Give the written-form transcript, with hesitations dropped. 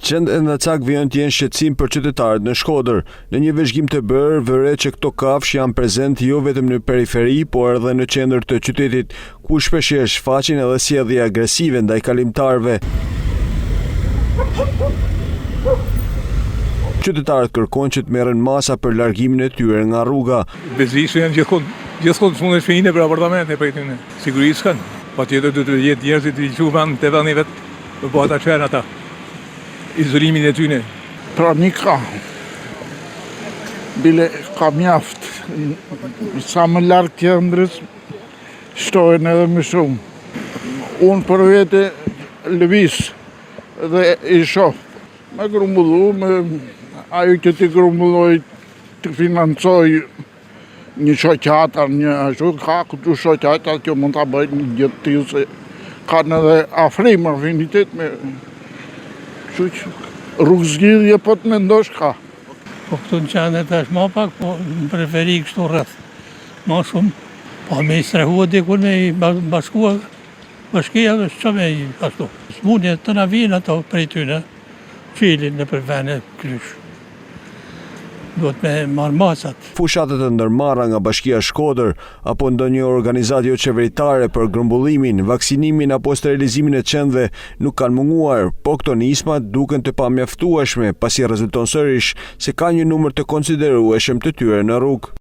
Qend në cak vjen të jenë shqetësim për qytetarët në Shkodër. Në një vëzhgim të bërë, vëre që këto kafshë janë prezent jo vetëm në periferi, por edhe në qendër të qytetit, ku shpeshherë shfaqen edhe sjellje agresive ndaj kalimtarëve. Qytetarët kërkojnë që të merren masa për largimin e tyre nga rruga. Bezishu janë gjithkohë fundë shpejine për apartamente për tyne. Sigurisht kanë. Patjetër do të jetë njerëzit të quhen te vani vet, po ata çojnë ata. Izolimin e tyne. Pra një ka. Bile ka mjaft. Sa më larg qendrës, shtohen edhe më shumë. Unë për vete lëviz dhe i shoh. Me grumbullu, ajo që ti grumbulloj të financoj një shoqata, një ashtu, ka këtu shoqata që mund ta bëjnë një gjë të tillë se kanë edhe afrim afinitet me rrugëzgjidhje po të mendosh ka. Po këtu në qendër tash ma pak, po në preferi kështu rreth. Ma shumë, po me i strehua dikur me i bashkua, bashkia dhe që me i ashtu. Smundje të na vinë ato prej tyne, qilin në për vene krysh. Duhet me marrë masat. Fushatet e ndërmarra nga Bashkia Shkodër apo ndonjë organizatë jo qeveritare për grumbullimin, vaksinimin apo sterilizimin e qendrëve nuk kanë munguar, por këto nisma duken të pamjaftueshme pasi rezulton sërish se ka një numër të konsiderueshëm të tyre në rrugë.